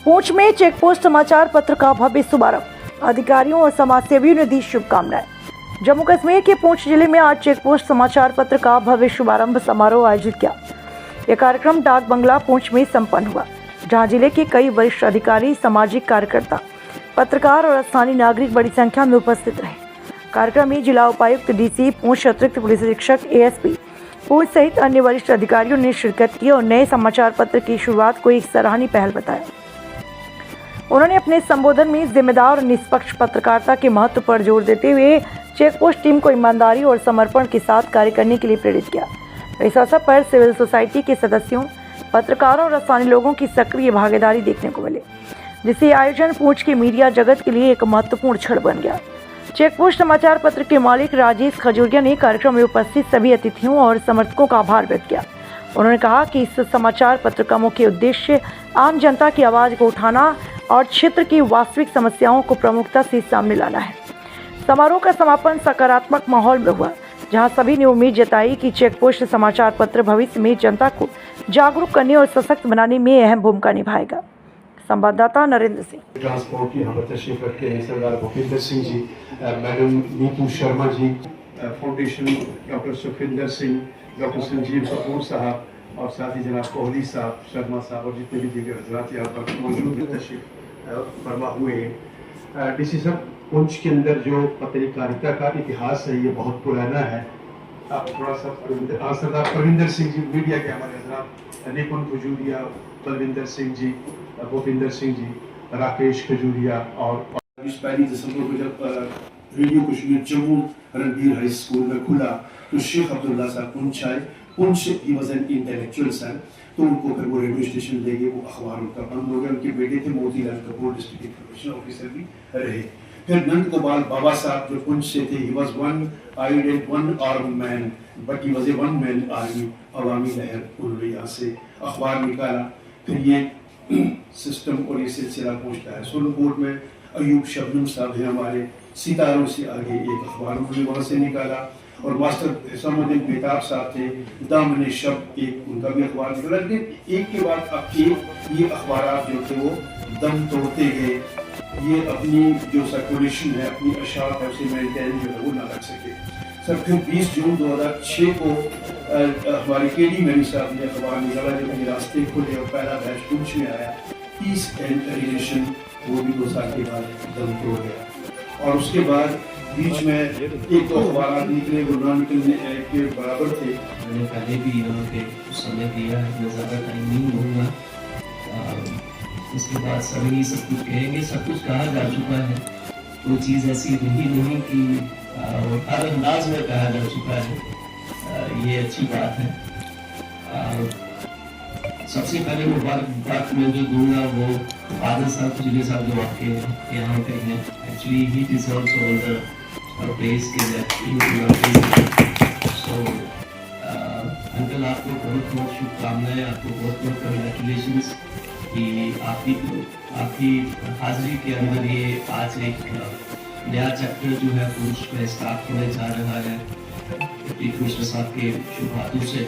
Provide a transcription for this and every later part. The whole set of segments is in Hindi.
पूंछ में चेक पोस्ट समाचार पत्र का भव्य शुभारंभ, अधिकारियों और समाजसेवियों ने दी शुभकामनाएं। जम्मू कश्मीर के पूंछ जिले में आज चेक पोस्ट समाचार पत्र का भव्य शुभारंभ समारोह आयोजित किया। यह कार्यक्रम डाक बंगला पूंछ में संपन्न हुआ, जहां जिले के कई वरिष्ठ अधिकारी, सामाजिक कार्यकर्ता, पत्रकार और स्थानीय नागरिक बड़ी संख्या में उपस्थित रहे। कार्यक्रम में जिला उपायुक्त डीसी पूंछ, अतिरिक्त पुलिस अधीक्षक एएसपी पूंछ सहित अन्य वरिष्ठ अधिकारियों ने शिरकत की और नए समाचार पत्र की शुरुआत को एक सराहनीय पहल बताया। उन्होंने अपने संबोधन में जिम्मेदार और निष्पक्ष पत्रकारिता के महत्व पर जोर देते हुए चेक पोस्ट टीम को ईमानदारी और समर्पण के साथ कार्य करने के लिए प्रेरित किया। इस अवसर पर सिविल सोसाइटी के सदस्यों, पत्रकारों और स्थानीय लोगों की सक्रिय भागीदारी देखने को मिली, जिससे आयोजन पूंछ के मीडिया जगत के लिए एक महत्वपूर्ण क्षण बन गया। चेक पोस्ट समाचार पत्र के मालिक राजेश खजूरिया ने कार्यक्रम में उपस्थित सभी अतिथियों और समर्थकों का आभार व्यक्त किया। उन्होंने कहा कि इस समाचार पत्र का मुख्य उद्देश्य आम जनता की आवाज़ को उठाना और क्षेत्र की वास्तविक समस्याओं को प्रमुखता से सामने लाना है। समारोह का समापन सकारात्मक माहौल में हुआ, जहां सभी ने उम्मीद जताई कि चेक पोस्ट समाचार पत्र भविष्य में जनता को जागरूक करने और सशक्त बनाने में अहम भूमिका निभाएगा। संवाददाता नरेंद्र सिंह। ट्रांसपोर्ट की यहाँ पर तशरीफ रखते हैं Sardar Bhupinder Singh ji, madam Neetu Sharma ji, foundation doctor Sukhwinder Singh, doctor Sanjeev Kapoor sahab और साथ ही जनाब कोहली साहब, शर्मा साहब और जितने भी दीगर हजरात यहाँ पर मौजूद हैं, तशरीफ फरमा हुए हैं। डीसी साहब, पूंछ के अंदर जो पत्रकारिता का इतिहास है ये बहुत पुराना है। आप थोड़ा सा सरदार परविंदर सिंह जी, मीडिया के हमारे हजरात, निपुण खजूरिया, बलविंदर सिंह जी, भूपिंदर सिंह जी, राकेश खजूरिया और 21 दिसंबर को जब radio Kashmir Jammu Ranbir high school में खुला तो शेख अब्दुल्ला साहब पूंछ आए। पूंछ ही वाज एन इंटेलेक्चुअल सन, तो उनको फिर वो रेडियो स्टेशन ले गए, वो अखबार उनका बंद हो गया। उनके बेटे थे Motilal Kapoor, district information officer भी रहे। फिर नंद गोपाल बाबा साहब जो पूंछ से थे, he was one eyed and one arm man, but he was a one man army. अवामी लहर, उन्होंने यहाँ से अखबार निकाला। फिर ये सिस्टम और ये सिलसिला पहुंचता है। सोलनकोट में अयूब शबनम साहब हैं हमारे, सितारों से आगे एक अखबार उन्होंने वहाँ से निकाला। और मास्टर हिसामुद्दीन बेताब साहब थे, दामन शब, एक उनका भी अखबार निकाला। लेकिन एक के बाद अब एक ये अखबार जो थे वो दम तोड़ते गए। ये अपनी जो सर्कुलेशन है, अपनी अशात है, उसे मेंटेन जो है वो ना रख सके। सर फिर 20 जून 2006 को हमारे केडी मैनी साहब ने अखबार निकाला, जब ये रास्ते खुले और पहला बैच पूंछ में आया, पीस एंड रिलेशन, वो भी 2 साल के बाद दम तोड़ गया। और उसके बाद बीच में एक दो अखबार निकले, वो ना निकलने के बराबर थे। मैंने पहले भी यहाँ पे समय दिया है, मैं ज़्यादा टाइम नहीं लूँगा। इसके बाद सभी सब कुछ कहेंगे, सब कुछ कहा जा चुका है। कोई चीज़ ऐसी रही नहीं कि हर अंदाज में कहा जा चुका है, ये अच्छी बात है। सबसे पहले वो बात मैं जो दूंगा वो बादल साहब, खजूरिया साहब जो आपके यहाँ पे हैं, actually he deserves all the praise के that he will so uncle, आपको बहुत बहुत शुभकामनाएं, आपको बहुत बहुत कंग्रेचुलेशंस कि आपकी हाजिरी के अंदर ये आज एक नया चैप्टर जो है पूंछ में स्टार्ट होने जा रहा है कृष्ण साहब के शुभ हाथों से।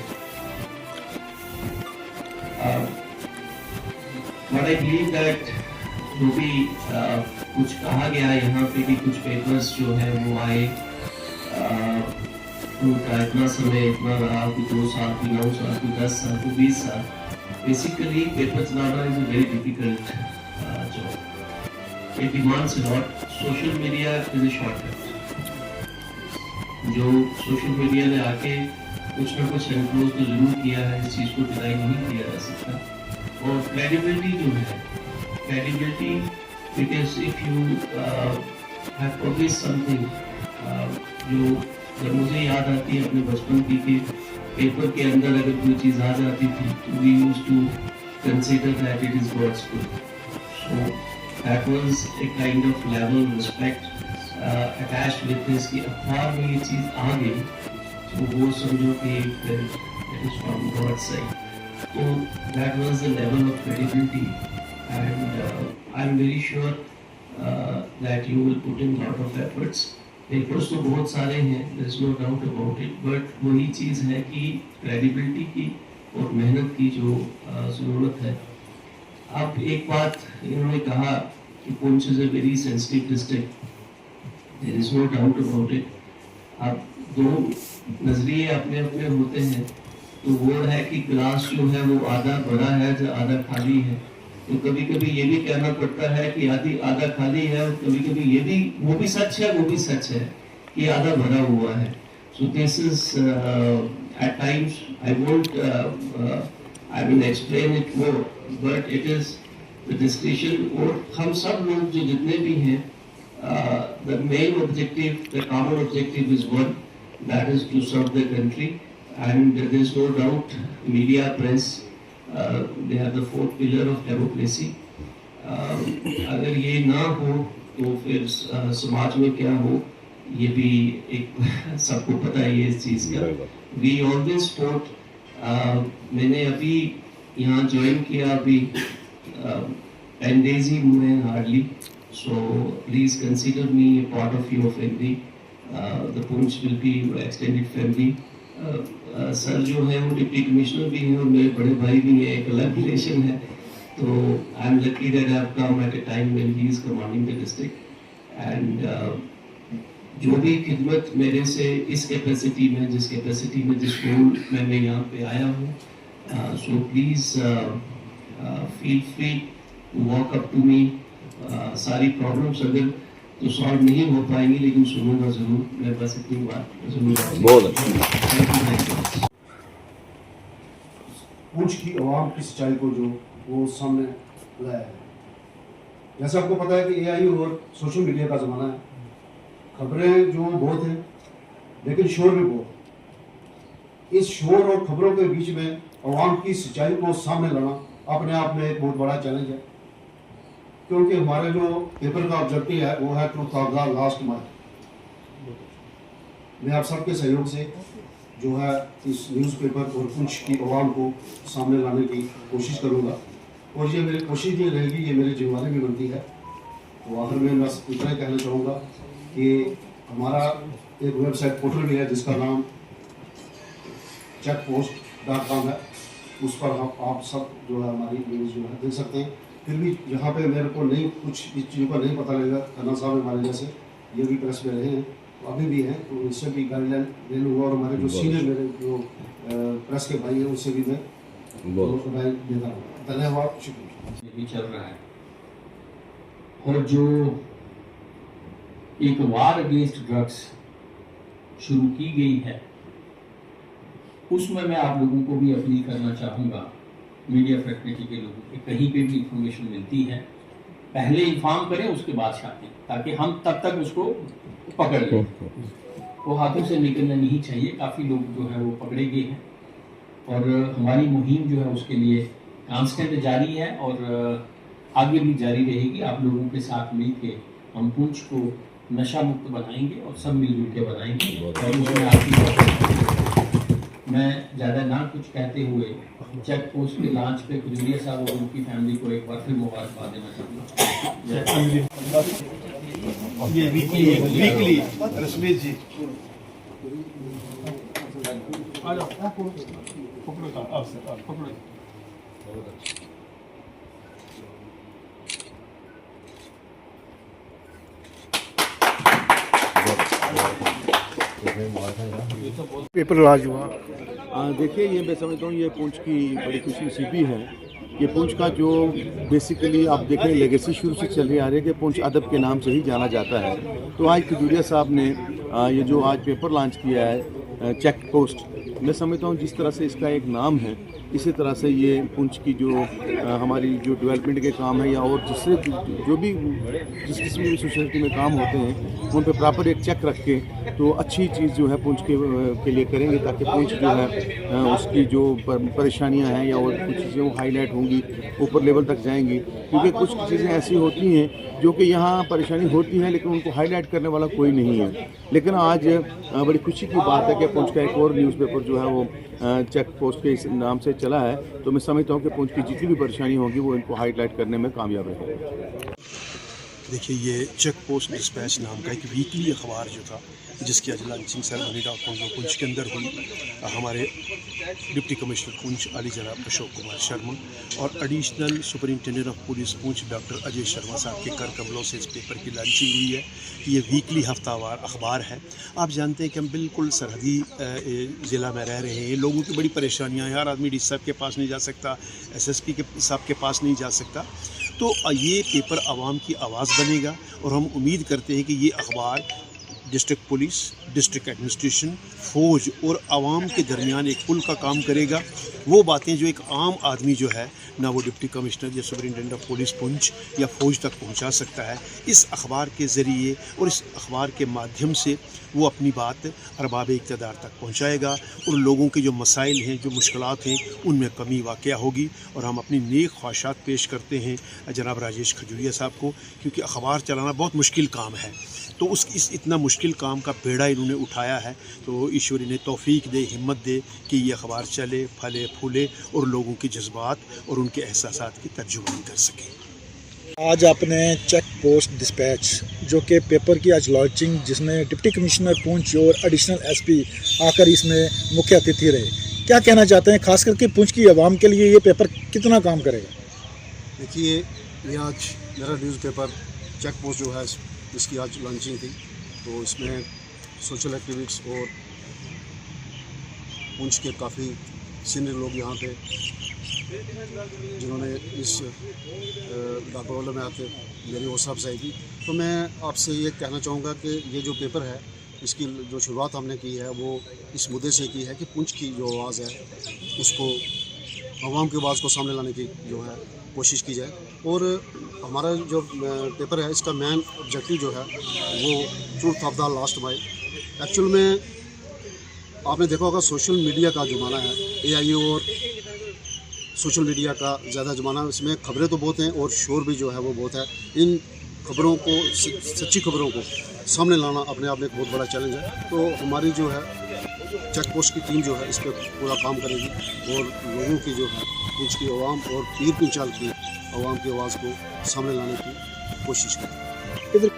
What I believe that जो भी कुछ कहा गया यहाँ पे कि कुछ पेपर्स जो है वो आए, उनका इतना समय इतना रहा कि 2 साल की, 9 साल की, 10 साल की, 20 साल। बेसिकली पेपर चलाना is a very difficult job. It demands a lot. Social media is a shortcut. जो सोशल मीडिया ने आके कुछ ना कुछ एनक्लोज तो जरूर किया है, इस चीज़ को डिनाई नहीं किया जा सकता। और क्रेडिबिलिटी जो है, credibility, because if you have published something, जो जब मुझे याद आती है अपने बचपन की कि पेपर के अंदर अगर कोई चीज़ आ जाती थी तो we used to consider that it is God's good. So that was a kind of level respect attached with this कि अखबार में ये चीज़ आ गई तो वो समझो कि it is from God's side. So that was the level of credibility. And I'm very sure that you will put in lot of efforts. Papers तो बहुत सारे हैं, there's no doubt about it, but वही चीज़ है कि credibility की और मेहनत की जो ज़रूरत है अब एक बात इन्होंने कहा कि Poonch is a very sensitive district, there is no doubt about it. अब दो नजरिए अपने अपने होते हैं, तो वो है कि ग्लास जो है वो आधा भरा है या आधा खाली है। तो कभी कभी ये भी कहना पड़ता है कि आधा खाली है, और कभी कभी ये भी वो भी सच है कि आधा भरा हुआ है। So this is at times I won't I will explain it more, but it is the discussion. और हम सब लोग जो जितने भी हैं, the main objective, the common objective is one, that is to serve the country, and there is no doubt media, press, they are the fourth pillar of democracy. अगर ये ना हो तो फिर समाज में क्या हो, ये भी एक सबको पता है ये इस चीज़ का। We always support। मैंने अभी यहाँ ज्वाइन किया, अभी 10 days ही हुए हैं hardly, so please consider me A part of your family. The Poonch will be extended family. Sir जो है वो डिप्टी कमिश्नर भी हैं और मेरे बड़े भाई भी हैं, एक अलग रिलेशन है। तो I am lucky that I have come at a time when he is commanding the district, and जो भी खिदमत मेरे से इस कैपेसिटी में, जिस कैपेसिटी में, जिस रोल में मैं यहाँ पे आया हूँ, so please feel free to walk up to me. सारी प्रॉब्लम्स अगर तो सॉल्व नहीं हो पाएंगी, लेकिन सुनूंगा ज़रूर। मैं बस इतनी बात ज़रूर। पुंछ की आवाम की सच्चाई को जो वो सामने लाया है। जैसे आपको पता है कि AI और सोशल मीडिया का ज़माना है, खबरें जो बहुत हैं लेकिन शोर भी बहुत। इस शोर और खबरों के बीच में अवाम की सच्चाई को सामने लाना अपने आप में एक बहुत बड़ा चैलेंज है, क्योंकि हमारे जो पेपर का ऑब्जेक्टिव है वो है truth of the last mile. मैं आप सबके सहयोग से जो है इस न्यूज़पेपर और पुंछ की अवाम को सामने लाने की कोशिश करूँगा, और ये मेरी कोशिश भी रहेगी, ये मेरी जिम्मेदारी भी बनती है। तो आखिर में बस इतना ही कहना चाहूँगा कि हमारा एक वेबसाइट पोर्टल भी है जिसका नाम checkpost.com है। उस पर आप सब जो है हमारी न्यूज़ जो है देख सकते हैं। फिर भी यहाँ पे मेरे को नहीं, कुछ इस चीज़ों का नहीं पता लगेगा। खन्ना साहब हमारे जैसे ये भी प्रेस में रहे हैं, तो अभी भी हैं, तो इससे भी गाइडलाइन ले लूँगा, और हमारे जो सीनियर मेरे जो प्रेस के भाई हैं उससे भी मैं राय देता हूँ। धन्यवाद, शुक्रिया। ये भी चल रहा है, और जो एक वार अगेंस्ट ड्रग्स शुरू की गई है, उसमें मैं आप लोगों को भी अपील करना चाहूँगा, मीडिया फ्रेटर्निटी के लोगों को, कहीं पे भी इंफॉर्मेशन मिलती है पहले इन्फॉर्म करें, उसके बाद छापें, ताकि हम तब तक उसको पकड़ लें। वो हाथों से निकलना नहीं चाहिए। काफ़ी लोग जो है वो पकड़े गए हैं, और हमारी मुहिम जो है उसके लिए कांस्टेंट जारी है, और आगे भी जारी रहेगी। आप लोगों के साथ मिलकर हम पुंछ को नशा मुक्त बनाएंगे और सब मिलजुल के बनाएंगे। और उसमें आपकी मैं ज़्यादा ना कुछ कहते हुए चेक पोस्ट के लॉन्च पे खजूरिया साहब और उनकी फैमिली को एक बार फिर मुबारकबाद देना चाहूँगा। ये वीकली रश्मि जी पेपर राज हुआ। देखिए, ये मैं समझता हूँ ये पुंछ की बड़ी खुशी सी भी है। ये पुंछ का जो बेसिकली आप देखें लेगेसी शुरू से चल रही आ रही है कि पुंछ अदब के नाम से ही जाना जाता है। तो आज खजूरिया साहब ने ये जो आज पेपर लॉन्च किया है चेक पोस्ट, मैं समझता हूँ जिस तरह से इसका एक नाम है, इसी तरह से ये पुंछ की जो हमारी जो डेवलपमेंट के काम है, या और जिससे जो भी जिस किस्म की सोसाइटी में काम होते हैं उन पे प्रॉपर एक चेक रख के तो अच्छी चीज़ जो है पुंछ के लिए करेंगे, ताकि पुंछ जो है उसकी जो परेशानियां हैं या और कुछ चीज़ें वो हाईलाइट होंगी, ऊपर लेवल तक जाएंगी। क्योंकि कुछ चीज़ें ऐसी होती हैं जो कि यहाँ परेशानी होती है लेकिन उनको हाईलाइट करने वाला कोई नहीं है। लेकिन आज बड़ी खुशी की बात है कि पुंछ का एक और न्यूज़पेपर जो है वो चेक पोस्ट के इस नाम से चला है। तो मैं समझता हूँ कि पुंछ की जितनी भी परेशानी होगी वो इनको हाईलाइट करने में कामयाब रहेगी। देखिए, ये चेक पोस्ट डिस्पैच नाम का एक वीकली अखबार जो था, जिसकी आज लॉन्चिंग सेरेमनी पुंछ के अंदर हुई, हमारे डिप्टी कमिश्नर पुंछ अली जनाब अशोक कुमार शर्मा और additional superintendent of police Poonch doctor Ajay Sharma साहब के कर कमलों से इस पेपर की लॉन्चिंग हुई है। ये वीकली हफ्तावार अखबार है। आप जानते हैं कि हम बिल्कुल सरहदी ज़िला में रह रहे हैं, लोगों की बड़ी परेशानियाँ हैं, हर आदमी डी साहब के पास नहीं जा सकता, SSP के साहब के पास नहीं जा सकता। तो ये पेपर आवाम की आवाज़ बनेगा और हम उम्मीद करते हैं कि ये अखबार डिस्ट्रिक्ट पुलिस, डिस्ट्रिक्ट एडमिनिस्ट्रेशन, फ़ौज और आवाम के दरमियान एक पुल का काम करेगा। वो बातें जो एक आम आदमी जो है ना वो डिप्टी कमिश्नर या सुपरिटेंडेंट ऑफ पुलिस पुंछ या फ़ौज तक पहुंचा सकता है, इस अखबार के ज़रिए और इस अखबार के माध्यम से वो अपनी बात अरबाब इक़्तिदार तक पहुंचाएगा और लोगों के जो मसाइल हैं, जो मुश्किलात हैं, उनमें कमी वाक़या होगी। और हम अपनी नेक ख्वाहिशात पेश करते हैं जनाब राजेश खजूरिया साहब को, क्योंकि अखबार चलाना बहुत मुश्किल काम है। तो इस इतना मुश्किल काम का बेड़ा इन्होंने उठाया है, तो ईश्वर इन्हें तौफीक दे, हिम्मत दे कि ये अखबार चले, फले फूले और लोगों के जज्बात और उनके एहसासात की तर्जुमानी कर सके। आज आपने चेक पोस्ट डिस्पैच जो कि पेपर की आज लॉन्चिंग, जिसमें डिप्टी कमिश्नर पुंछ और एडिशनल SP आकर इसमें मुख्य अतिथि रहे, क्या कहना चाहते हैं? खास करके पुंछ की आवाम के लिए ये पेपर कितना काम करेगा? देखिए, ये आज मेरा न्यूज़पेपर चेक पोस्ट जो है इसकी आज लॉन्चिंग थी, तो इसमें सोशल एक्टिविस्ट और पुंछ के काफ़ी सीनियर लोग यहाँ थे जिन्होंने इस डाकबंगले में आते मेरी हौसला अफजाई की। तो मैं आपसे ये कहना चाहूँगा कि ये जो पेपर है, इसकी जो शुरुआत हमने की है वो इस मुद्दे से की है कि पुंछ की जो आवाज़ है उसको, आवाम की आवाज़ को सामने लाने की जो है कोशिश की जाए। और हमारा जो पेपर है इसका मेन ऑब्जेक्टिव जो है वो truth of the last mile. Actual में आपने देखा होगा सोशल मीडिया का ज़माना है, AIO और सोशल मीडिया का ज़्यादा ज़माना, इसमें खबरें तो बहुत हैं और शोर भी जो है वो बहुत है। इन खबरों को, सच्ची खबरों को सामने लाना अपने आप में एक बहुत बड़ा चैलेंज है। तो हमारी जो है चेक पोस्ट की टीम जो है इस पर पूरा काम करेगी और लोगों की जो है पुंछ की आवाम और पीर पंचाल की आवाम की आवाज़ को सामने लाने की कोशिश करेगी।